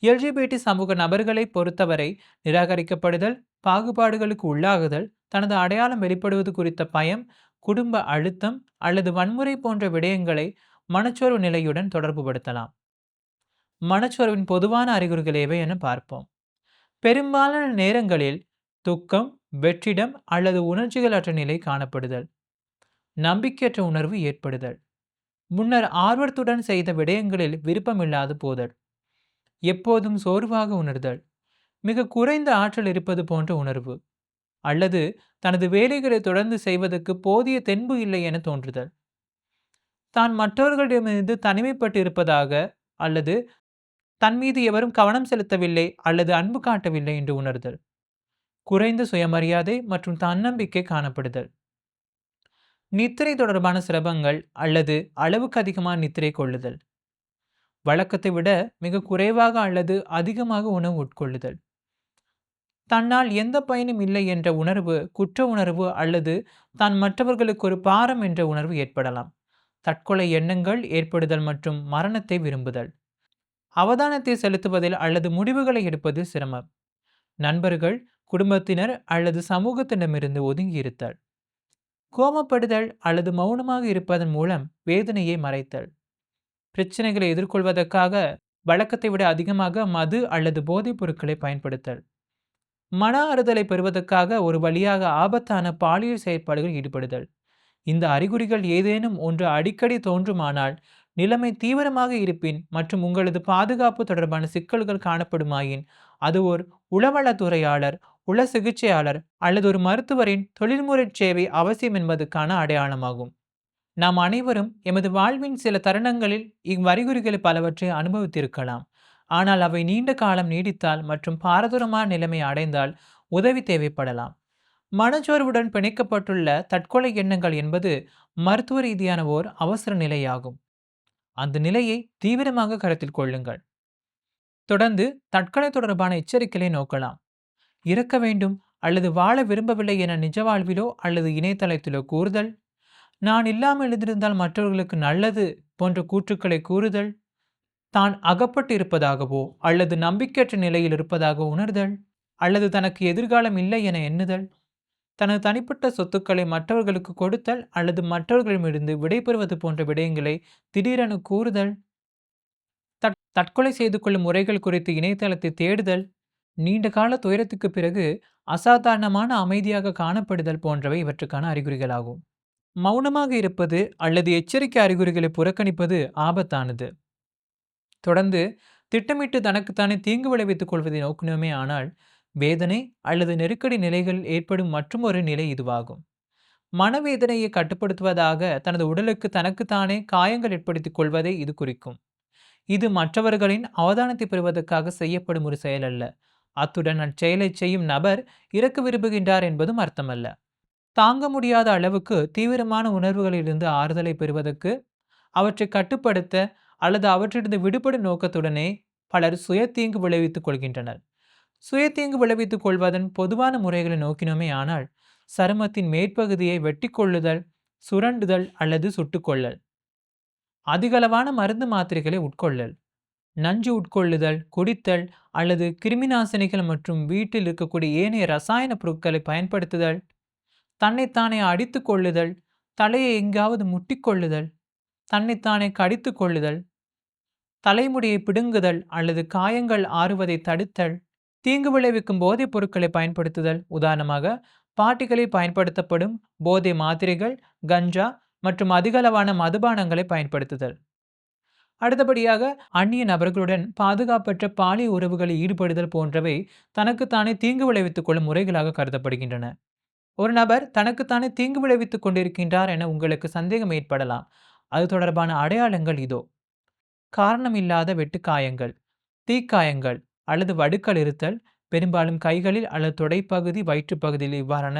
எல்ஜிபிடி சமூக நபர்களை பொறுத்தவரை நிராகரிக்கப்படுதல், பாகுபாடுகளுக்கு உள்ளாகுதல், தனது அடையாளம் வெளிப்படுவது குறித்த பயம், குடும்ப அழுத்தம் அல்லது வன்முறை போன்ற விடயங்களை மனச்சோர்வு நிலையுடன் தொடர்புபடுத்தலாம். மனச்சோர்வின் பொதுவான அறிகுறிகள் எவை என பார்ப்போம். பெரும்பாலான நேரங்களில் துக்கம், வெற்றிடம் அல்லது உணர்ச்சிகளற்ற நிலை காணப்படுதல், நம்பிக்கையற்ற உணர்வு ஏற்படுதல், முன்னர் ஆர்வத்துடன் செய்த விடயங்களில் விருப்பமில்லாது போதல், எப்போதும் சோர்வாக உணர்தல், மிக குறைந்த ஆற்றல் இருப்பது போன்ற உணர்வு அல்லது தனது வேலைகளை தொடர்ந்து செய்வதற்கு போதிய தென்பு இல்லை என தோன்றுதல், தான் மற்றவர்களிடமிருந்து தனிமைப்பட்டு இருப்பதாக அல்லது தன் மீது எவரும் கவனம் செலுத்தவில்லை அல்லது அன்பு காட்டவில்லை என்று உணர்தல், குறைந்த சுயமரியாதை மற்றும் தன்னம்பிக்கை காணப்படுதல், நித்திரை தொடர்பான சிரமங்கள் அல்லது அளவுக்கு அதிகமான நித்திரை கொள்ளுதல், வழக்கத்தை விட மிக குறைவாக அல்லது அதிகமாக உணவு உட்கொள்ளுதல், தன்னால் எந்த பயனும் இல்லை என்ற உணர்வு, குற்ற உணர்வு அல்லது தான் மற்றவர்களுக்கு ஒரு பாரம் என்ற உணர்வு ஏற்படலாம். தற்கொலை எண்ணங்கள் ஏற்படுதல் மற்றும் மரணத்தை விரும்புதல். அவதானத்தை செலுத்துவதில் அல்லது முடிவுகளை எடுப்பதில் சிரமம். நண்பர்கள், குடும்பத்தினர் அல்லது சமூகத்திடமிருந்து ஒதுங்கி இருத்தல். கோபப்படுதல் அல்லது மௌனமாக இருப்பதன் மூலம் வேதனையை மறைத்தல். பிரச்சனைகளை எதிர்கொள்வதற்காக வழக்கத்தை விட அதிகமாக மது அல்லது போதைப் பொருட்களை பயன்படுத்தல். மன ஆறுதலை பெறுவதற்காக ஒரு வழியாக ஆபத்தான பாலியல் செயற்பாடுகளில் ஈடுபடுதல். இந்த அறிகுறிகள் ஏதேனும் ஒன்று அடிக்கடி தோன்றுமானால், நிலைமை தீவிரமாக இருப்பின் மற்றும் உங்களது பாதுகாப்பு தொடர்பான சிக்கல்கள் காணப்படுமாயின், அது ஒரு உளவளத்துறையாளர், உள சிகிச்சையாளர் அல்லது ஒரு மருத்துவரின் தொழில்முறை சேவை அவசியம் என்பதற்கான அடையாளமாகும். நாம் அனைவரும் எமது வாழ்வின் சில தருணங்களில் இவ்வறிகுறிகளை பலவற்றை அனுபவித்திருக்கலாம். ஆனால் அவை நீண்ட காலம் நீடித்தால் மற்றும் பாரதூரமான நிலைமை அடைந்தால் உதவி தேவைப்படலாம். மனச்சோர்வுடன் பிணைக்கப்பட்டுள்ள தற்கொலை எண்ணங்கள் என்பது மருத்துவ ரீதியான ஓர் அவசர நிலையாகும். அந்த நிலையை தீவிரமாக கருத்தில் கொள்ளுங்கள். தொடர்ந்து தற்கொலை தொடர்பான எச்சரிக்கைகளை நோக்கலாம். இறக்க வேண்டும் அல்லது வாழ விரும்பவில்லை என நிஜ வாழ்விலோ அல்லது இணையதளத்திலோ கூறுதல், நான் இல்லாமல் இருந்திருந்தால் மற்றவர்களுக்கு நல்லது போன்ற கூற்றுக்களை கூறுதல், தான் அகப்பட்டு இருப்பதாகவோ அல்லது நம்பிக்கையற்ற நிலையில் இருப்பதாக உணர்தல், அல்லது தனக்கு எதிர்காலம் இல்லை என எண்ணுதல், தனது தனிப்பட்ட சொத்துக்களை மற்றவர்களுக்கு கொடுத்தல் அல்லது மற்றவர்களிடமிருந்து விடைபெறுவது போன்ற விடயங்களை திடீரென கூறுதல், தற்கொலை செய்து கொள்ளும் முறைகள் குறித்து இணையதளத்தை தேடுதல், நீண்ட கால துயரத்துக்கு பிறகு அசாதாரணமான அமைதியாக காணப்படுதல் போன்றவை இவற்றுக்கான அறிகுறிகளாகும். மௌனமாக இருப்பது அல்லது எச்சரிக்கை அறிகுறிகளை புறக்கணிப்பது ஆபத்தானது. தொடர்ந்து திட்டமிட்டு தனக்குத்தானே தீங்கு விளைவித்துக் கொள்வதை நோக்கினோமே ஆனால், வேதனை அல்லது நெருக்கடி நிலைகள் ஏற்படும் மற்றுமொரு நிலை இதுவாகும். மனவேதனையை கட்டுப்படுத்துவதாக தனது உடலுக்கு தனக்குத்தானே காயங்கள் ஏற்படுத்திக் கொள்வதை இது குறிக்கும். இது மற்றவர்களின் அவதானத்தை பெறுவதற்காக செய்யப்படும் ஒரு செயல் அல்ல. அத்துடன் அச்செயலை செய்யும் நபர் இறக்க விரும்புகின்றார் என்பதும் அர்த்தமல்ல. தாங்க முடியாத அளவுக்கு தீவிரமான உணர்வுகளிலிருந்து ஆறுதலை பெறுவதற்கு, அவற்றை கட்டுப்படுத்த அல்லது அவற்றிலிருந்து விடுபடும் நோக்கத்துடனே பலர் சுய தீங்கு விளைவித்துக் கொள்கின்றனர். சுய தீங்கு விளைவித்துக் கொள்வதன் பொதுவான முறைகளை நோக்கினோமே ஆனால், சருமத்தின் மேற்பகுதியை வெட்டி கொள்ளுதல், சுரண்டுதல் அல்லது சுட்டுக்கொள்ளல், அதிகளவான மருந்து மாத்திரைகளை உட்கொள்ளல், நஞ்சு உட்கொள்ளுதல், குடித்தல் அல்லது கிருமிநாசினிகள் மற்றும் வீட்டில் இருக்கக்கூடிய ஏனைய ரசாயன பொருட்களை பயன்படுத்துதல், தன்னைத்தானே அடித்து கொள்ளுதல், தலையை எங்காவது முட்டிக்கொள்ளுதல், தன்னைத்தானே கடித்து கொள்ளுதல், தலைமுடியை பிடுங்குதல் அல்லது காயங்கள் ஆறுவதை தடுத்தல், தீங்கு விளைவிக்கும் போதைப் பொருட்களை பயன்படுத்துதல், உதாரணமாக பார்ட்டிகளில் பயன்படுத்தப்படும் போதை மாத்திரைகள், கஞ்சா மற்றும் அதிகளவான மதுபானங்களை பயன்படுத்துதல். அடுத்தபடியாக அந்நிய நபர்களுடன் பாதுகாப்பற்ற பாலியல் உறவுகளில் ஈடுபடுதல் போன்றவை தனக்குத்தானே தீங்கு விளைவித்துக் கொள்ளும் முறைகளாக கருதப்படுகின்றன. ஒரு நபர் தனக்குத்தானே தீங்கு விளைவித்துக் கொண்டிருக்கின்றார் என உங்களுக்கு சந்தேகம் ஏற்படலாம். அது தொடர்பான அடையாளங்கள் இதோ: காரணமில்லாத வெட்டுக்காயங்கள், தீக்காயங்கள் அல்லது வடுக்கள் இருத்தல், பெரும்பாலும் கைகளில் அல்லது தொடைப்பகுதி, வயிற்றுப்பகுதியில் இவ்வாறான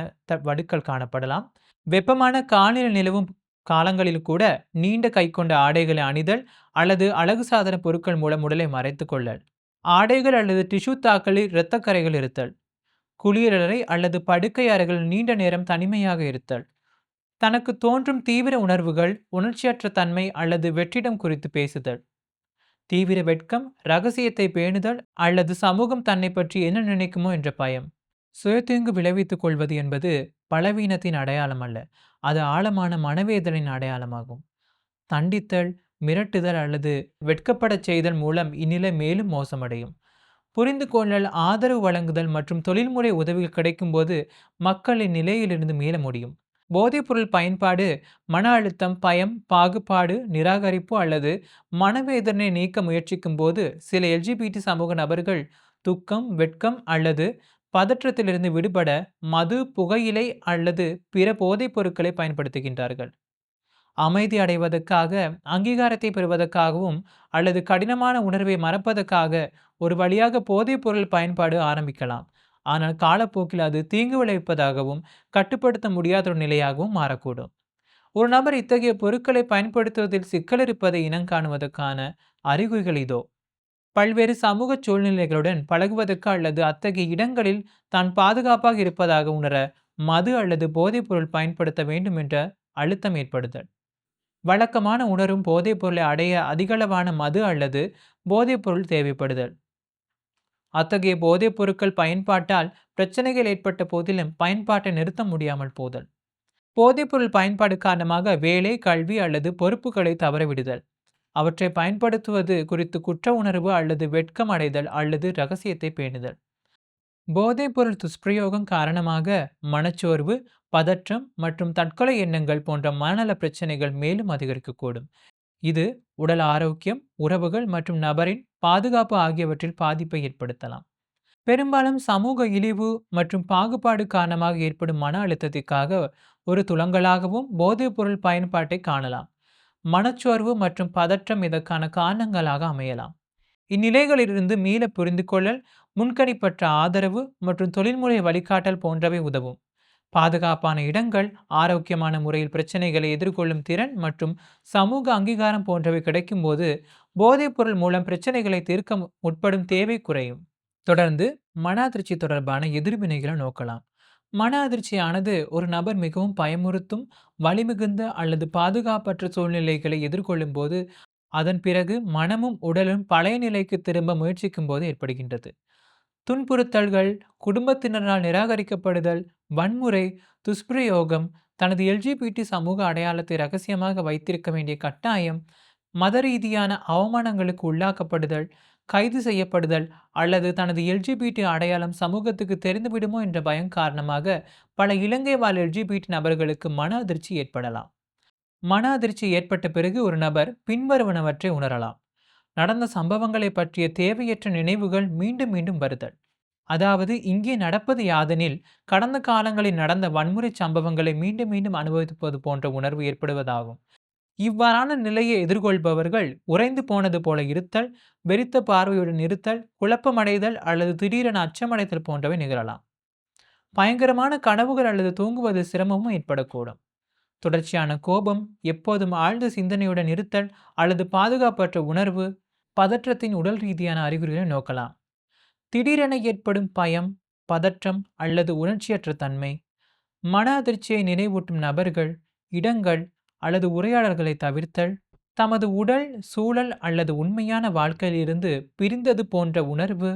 வடுக்கள் காணப்படலாம். வெப்பமான காலநிலை நிலவும் காலங்களில் கூட நீண்ட கை கொண்ட ஆடைகளை அணிதல் அல்லது அழகு சாதன பொருட்கள் மூலம் உடலை மறைத்து கொள்ளல், ஆடைகள் அல்லது டிஷ்யூ தாக்களில் இரத்தக்கரைகள் இருத்தல், குளியலறை அல்லது படுக்கை அறைகளில் நீண்ட நேரம் தனிமையாக இருத்தல், தனக்கு தோன்றும் தீவிர உணர்வுகள், உணர்ச்சியற்ற தன்மை அல்லது வெற்றிடம் குறித்து பேசுதல், தீவிர வெட்கம், ரகசியத்தை பேணுதல் அல்லது சமூகம் தன்னை பற்றி என்ன நினைக்குமோ என்ற பயம். சுயதீங்கு விளைவித்துக் கொள்வது என்பது பலவீனத்தின் அடையாளம் அல்ல, அது ஆழமான மனவேதனின் அடையாளமாகும். தண்டித்தல், மிரட்டுதல் அல்லது வெட்கப்படச் செய்தல் மூலம் இந்நிலை மேலும் மோசமடையும். புரிந்து கொள்ளல், ஆதரவு வழங்குதல் மற்றும் தொழில்முறை உதவிகள் கிடைக்கும்போது மக்களின் நிலையிலிருந்து மீள முடியும். போதைப்பொருள் பயன்பாடு மன அழுத்தம், பயம், பாகுபாடு, நிராகரிப்பு அல்லது மனவேதனை நீக்க முயற்சிக்கும் போது சில எல்ஜிபிடி சமூக நபர்கள் துக்கம், வெட்கம் அல்லது பதற்றத்திலிருந்து விடுபட மது, புகையிலை அல்லது பிற போதைப் பொருட்களை பயன்படுத்துகின்றார்கள். அமைதி அடைவதற்காக, அங்கீகாரத்தை பெறுவதற்காகவும் அல்லது கடினமான உணர்வை மறப்பதற்காக ஒரு வழியாக போதைப் பொருள் பயன்பாடு ஆரம்பிக்கலாம். ஆனால் காலப்போக்கில் அது தீங்கு விளைவிப்பதாகவும் கட்டுப்படுத்த முடியாத ஒரு நிலையாகவும் மாறக்கூடும். ஒரு நபர் இத்தகைய பொருட்களை பயன்படுத்துவதில் சிக்கல் இருப்பதை இனங்காணுவதற்கான அறிகுறிகள் இதோ: பல்வேறு சமூக சூழ்நிலைகளுடன் பழகுவதற்கு அல்லது அத்தகைய இடங்களில் தான் பாதுகாப்பாக இருப்பதாக உணர மது அல்லது போதைப் பொருள் பயன்படுத்த வேண்டும் என்ற அழுத்தம் ஏற்படுதல், வழக்கமான உணரும் போதைப் பொருளை அடைய அதிகளவான மது அல்லது போதைப் பொருள் தேவைப்படுதல். அத்தகைய போதைப் பொருட்கள் பயன்பாட்டால் பிரச்சனைகள் ஏற்பட்ட போதிலும் பயன்பாட்டை நிறுத்த முடியாமல் போதல். போதைப்பொருள் பயன்பாடு காரணமாக வேலை, கல்வி அல்லது பொறுப்புகளை தவறவிடுதல். அவற்றை பயன்படுத்துவது குறித்து குற்ற உணர்வு அல்லது வெட்கம் அடைதல் அல்லது ரகசியத்தை பேணுதல். போதைப்பொருள் துஷ்பிரயோகம் காரணமாக மனச்சோர்வு, பதற்றம் மற்றும் தற்கொலை எண்ணங்கள் போன்ற மனநல பிரச்சனைகள் மேலும் அதிகரிக்கக்கூடும். இது உடல் ஆரோக்கியம், உறவுகள் மற்றும் நபரின் பாதுகாப்பு ஆகியவற்றில் பாதிப்பை ஏற்படுத்தலாம். பெரும்பாலும் சமூக இழிவு மற்றும் பாகுபாடு காரணமாக ஏற்படும் மன அழுத்தத்திற்காக ஒரு துலங்கலாகவும் போதைப்பொருள் பயன்பாட்டை காணலாம். மனச்சோர்வு மற்றும் பதற்றம் இதற்கான காரணங்களாக அமையலாம். இந்நிலைகளிலிருந்து மீள புரிந்து கொள்ளல், முன்கணிப்பற்ற ஆதரவு மற்றும் தொழில்முறை வழிகாட்டல் போன்றவை உதவும். பாதுகாப்பான இடங்கள், ஆரோக்கியமான முறையில் பிரச்சனைகளை எதிர்கொள்ளும் திறன் மற்றும் சமூக அங்கீகாரம் போன்றவை கிடைக்கும்போது போதைப்பொருள் மூலம் பிரச்சனைகளை தீர்க்க முற்படும் தேவை குறையும். தொடர்ந்து மன அதிர்ச்சி தொடர்பான எதிர்வினைகளை நோக்கலாம். மன அதிர்ச்சியானது ஒரு நபர் மிகவும் பயமுறுத்தும், வலிமிகுந்த அல்லது பாதுகாப்பற்ற சூழ்நிலைகளை எதிர்கொள்ளும் போது, அதன் பிறகு மனமும் உடலும் பழைய நிலைக்கு திரும்ப முயற்சிக்கும் போது ஏற்படுகின்றது. துன்புறுத்தல்கள், குடும்பத்தினரால் நிராகரிக்கப்படுதல், வன்முறை, துஷ்பிரயோகம், தனது எல்ஜிபிடி சமூக அடையாளத்தை ரகசியமாக வைத்திருக்க வேண்டிய கட்டாயம், மத ரீதியான அவமானங்களுக்கு உள்ளாக்கப்படுதல், கைது செய்யப்படுதல் அல்லது தனது எல்ஜிபிடி அடையாளம் சமூகத்துக்கு தெரிந்துவிடுமோ என்ற பயம் காரணமாக பல இலங்கை வாழ் எல்ஜிபிடி நபர்களுக்கு மன அதிர்ச்சி ஏற்படலாம். மன அதிர்ச்சி ஏற்பட்ட பிறகு ஒரு நபர் பின்வருவனவற்றை உணரலாம். நடந்த சம்பவங்களை பற்றிய தேவையற்ற நினைவுகள் மீண்டும் மீண்டும் வருதல். அதாவது இங்கே நடப்பது யாதெனில் கடந்த காலங்களில் நடந்த வன்முறை சம்பவங்களை மீண்டும் மீண்டும் அனுபவிப்பது போன்ற உணர்வு ஏற்படுவதாகும். இவ்வாறான நிலையை எதிர்கொள்பவர்கள் உறைந்து போனது போல இருத்தல், வெறித்த பார்வையுடன் இருத்தல், குழப்பமடைதல் அல்லது திடீரென அச்சமடைதல் போன்றவை நிகழலாம். பயங்கரமான கனவுகள் அல்லது தூங்குவது சிரமமும் ஏற்படக்கூடும். தொடர்ச்சியான கோபம், எப்போதும் ஆழ்ந்த சிந்தனையுடன் இருத்தல் அல்லது பாதுகாப்பற்ற உணர்வு, பதற்றத்தின் உடல் ரீதியான அறிகுறிகளை நோக்கலாம். திடீரென ஏற்படும் பயம், பதற்றம் அல்லது உணர்ச்சியற்ற தன்மை, மன அதிர்ச்சியை நினைவூட்டும் நபர்கள், இடங்கள் அல்லது உரையாடல்களை தவிர்த்தல், தமது உடல், சூழல் அல்லது உண்மையான வாழ்க்கையிலிருந்து பிரிந்தது போன்ற உணர்வு,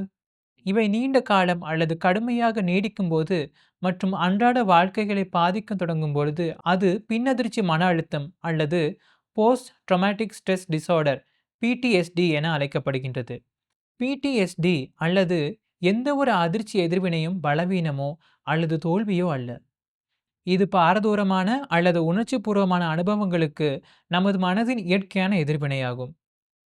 இவை நீண்ட காலம் அல்லது கடுமையாக நீடிக்கும் போது மற்றும் அன்றாட வாழ்க்கைகளை பாதிக்க தொடங்கும் பொழுது அது பின்னதிர்ச்சி மன அழுத்தம் அல்லது post dramatic stress disorder (PTSD) என அழைக்கப்படுகின்றது. PTSD அல்லது எந்த ஒரு அதிர்ச்சி எதிர்வினையும் பலவீனமோ அல்லது தோல்வியோ அல்ல. இது பாரதூரமான அல்லது உணர்ச்சிபூர்வமான அனுபவங்களுக்கு நமது மனதின் இயற்கையான எதிர்வினையாகும்.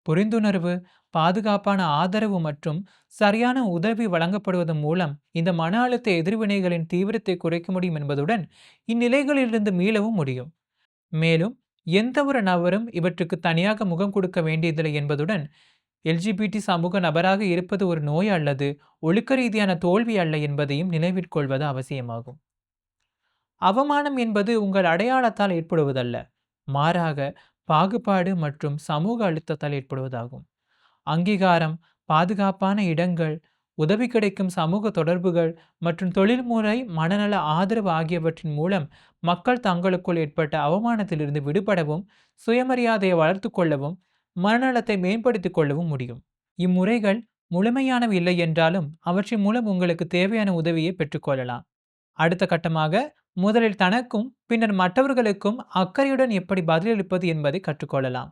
புரிந்துணர்வு, பாதுகாப்பான ஆதரவு மற்றும் சரியான உதவி வழங்கப்படுவதன் மூலம் இந்த மன அழுத்த எதிர்வினைகளின் தீவிரத்தை குறைக்க முடியும் என்பதுடன் இந்நிலைகளிலிருந்து மீளவும் முடியும். மேலும் எந்த ஒரு நபரும் இவற்றுக்கு தனியாக முகம் கொடுக்க வேண்டியதில்லை என்பதுடன் எல்ஜிபிடி சமூக நபராக இருப்பது ஒரு நோய் அல்லது ஒழுக்க ரீதியான தோல்வி அல்ல என்பதையும் நினைவிற்கொள்வது அவசியமாகும். அவமானம் என்பது உங்கள் அடையாளத்தால் ஏற்படுவதல்ல, மாறாக பாகுபாடு மற்றும் சமூக அழுத்தத்தால் ஏற்படுவதாகும். அங்கீகாரம், பாதுகாப்பான இடங்கள், உதவி கிடைக்கும் சமூக தொடர்புகள் மற்றும் தொழில்முறை மனநல ஆதரவு ஆகியவற்றின் மூலம் மக்கள் தங்களுக்குள் ஏற்பட்ட அவமானத்திலிருந்து விடுபடவும், சுயமரியாதையை வளர்த்து கொள்ளவும், மனநலத்தை மேம்படுத்திக் கொள்ளவும் முடியும். இம்முறைகள் முழுமையானவை இல்லை என்றாலும் அவற்றின் மூலம் உங்களுக்கு தேவையான உதவியை பெற்றுக்கொள்ளலாம். அடுத்த கட்டமாக முதலில் தனக்கும் பின்னர் மற்றவர்களுக்கும் அக்கறையுடன் எப்படி பதிலளிப்பது என்பதை கற்றுக்கொள்ளலாம்.